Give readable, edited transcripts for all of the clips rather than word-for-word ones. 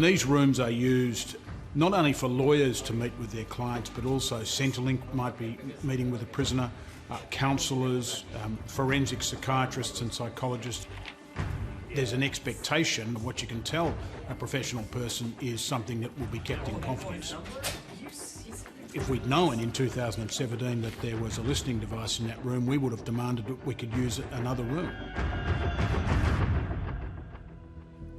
These rooms are used not only for lawyers to meet with their clients, but also Centrelink might be meeting with a prisoner, counsellors, forensic psychiatrists and psychologists. There's an expectation of what you can tell a professional person is something that will be kept in confidence. If we'd known in 2017 that there was a listening device in that room, we would have demanded that we could use another room.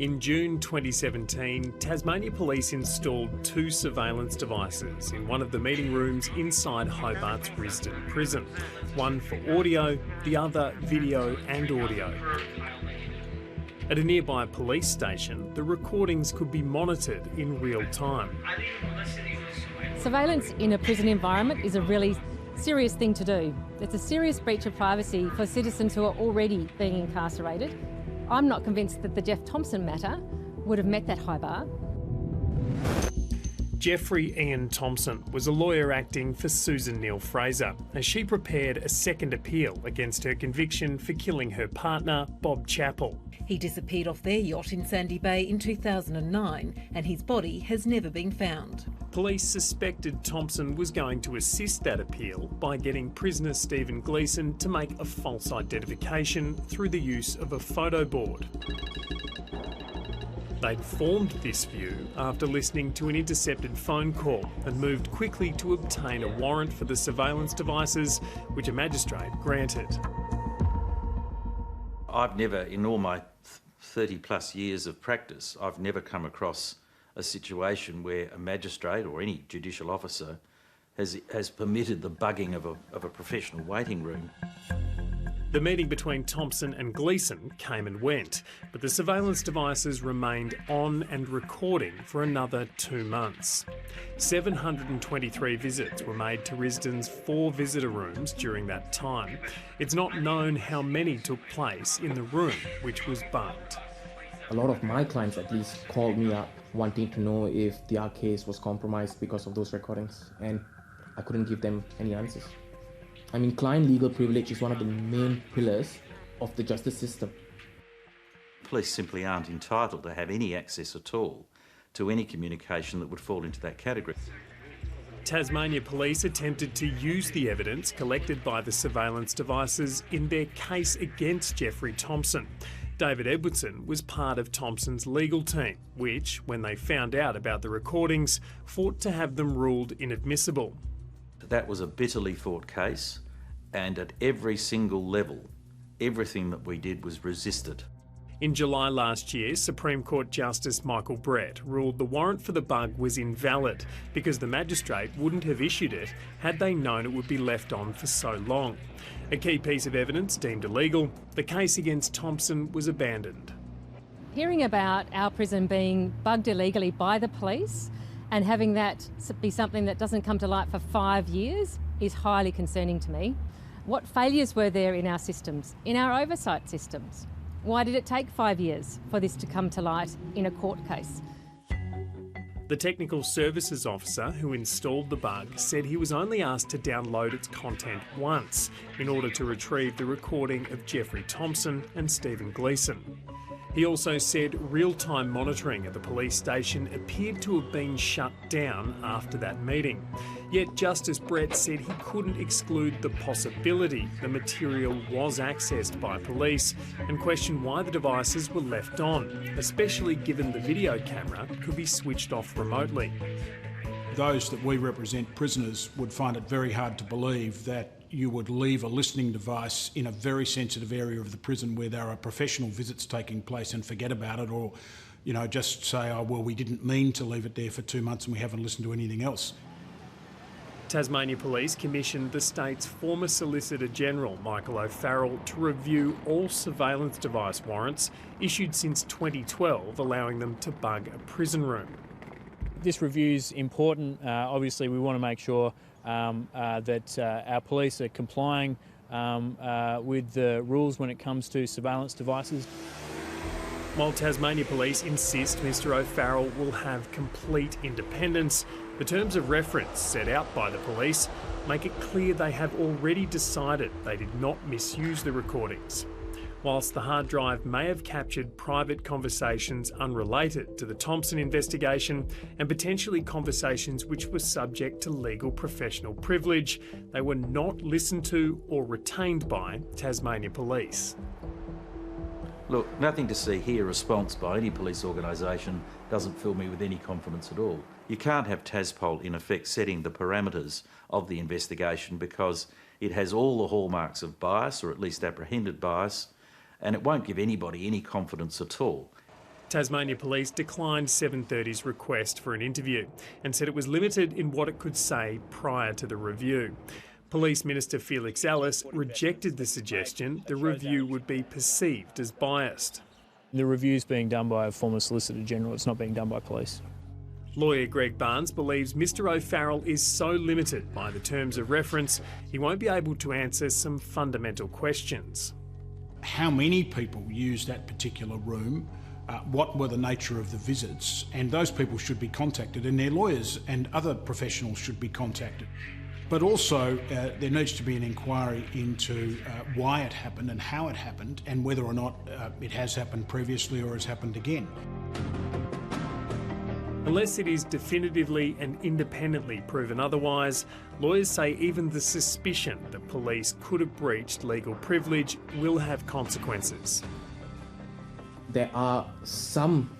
In June 2017, Tasmania Police installed 2 surveillance devices in one of the meeting rooms inside Hobart's Risdon Prison. One for audio, the other video and audio. At a nearby police station, the recordings could be monitored in real time. Surveillance in a prison environment is a really serious thing to do. It's a serious breach of privacy for citizens who are already being incarcerated. I'm not convinced that the Jeff Thompson matter would have met that high bar. Jeffrey Ian Thompson was a lawyer acting for Susan Neal-Fraser as she prepared a second appeal against her conviction for killing her partner, Bob Chappell. He disappeared off their yacht in Sandy Bay in 2009 and his body has never been found. Police suspected Thompson was going to assist that appeal by getting prisoner Stephen Gleeson to make a false identification through the use of a photo board. They'd formed this view after listening to an intercepted phone call and moved quickly to obtain a warrant for the surveillance devices, which a magistrate granted. I've never, in all my 30 plus years of practice, I've never come across a situation where a magistrate or any judicial officer has permitted the bugging of a professional waiting room. The meeting between Thompson and Gleeson came and went, but the surveillance devices remained on and recording for another 2 months. 723 visits were made to Risdon's 4 visitor rooms during that time. It's not known how many took place in the room which was bugged. A lot of my clients at least called me up wanting to know if their case was compromised because of those recordings, and I couldn't give them any answers. I mean, client legal privilege is one of the main pillars of the justice system. Police simply aren't entitled to have any access at all to any communication that would fall into that category. Tasmania Police attempted to use the evidence collected by the surveillance devices in their case against Jeffrey Thompson. David Edwardson was part of Thompson's legal team, which, when they found out about the recordings, fought to have them ruled inadmissible. That was a bitterly fought case, and at every single level, everything that we did was resisted. In July last year, Supreme Court Justice Michael Brett ruled the warrant for the bug was invalid because the magistrate wouldn't have issued it had they known it would be left on for so long. A key piece of evidence deemed illegal, the case against Thompson was abandoned. Hearing about our prison being bugged illegally by the police and having that be something that doesn't come to light for 5 years is highly concerning to me. What failures were there in our systems, in our oversight systems? Why did it take 5 years for this to come to light in a court case? The technical services officer who installed the bug said he was only asked to download its content once in order to retrieve the recording of Jeffrey Thompson and Stephen Gleeson. He also said real-time monitoring at the police station appeared to have been shut down after that meeting. Yet Justice Brett said he couldn't exclude the possibility the material was accessed by police and questioned why the devices were left on, especially given the video camera could be switched off remotely. Those that we represent, prisoners, would find it very hard to believe that you would leave a listening device in a very sensitive area of the prison where there are professional visits taking place and forget about it, or, just say, oh, well, we didn't mean to leave it there for 2 months and we haven't listened to anything else. Tasmania Police commissioned the state's former Solicitor General, Michael O'Farrell, to review all surveillance device warrants issued since 2012, allowing them to bug a prison room. This review is important. Obviously, we want to make sure that our police are complying with the rules when it comes to surveillance devices. While Tasmania Police insist Mr O'Farrell will have complete independence, the terms of reference set out by the police make it clear they have already decided they did not misuse the recordings. Whilst the hard drive may have captured private conversations unrelated to the Thompson investigation and potentially conversations which were subject to legal professional privilege, they were not listened to or retained by Tasmania Police. Look, nothing to see here response by any police organisation doesn't fill me with any confidence at all. You can't have Taspol in effect setting the parameters of the investigation because it has all the hallmarks of bias, or at least apprehended bias, and it won't give anybody any confidence at all. Tasmania Police declined 730's request for an interview and said it was limited in what it could say prior to the review. Police Minister Felix Ellis rejected the suggestion the review would be perceived as biased. The review's being done by a former Solicitor General, it's not being done by police. Lawyer Greg Barnes believes Mr O'Farrell is so limited by the terms of reference, he won't be able to answer some fundamental questions. How many people used that particular room? What were the nature of the visits? And those people should be contacted, and their lawyers and other professionals should be contacted. But also, there needs to be an inquiry into why it happened and how it happened, and whether or not it has happened previously or has happened again. Unless it is definitively and independently proven otherwise, lawyers say even the suspicion that police could have breached legal privilege will have consequences. There are some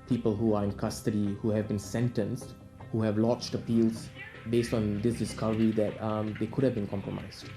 people who are in custody who have been sentenced, who have lodged appeals based on this discovery that they could have been compromised.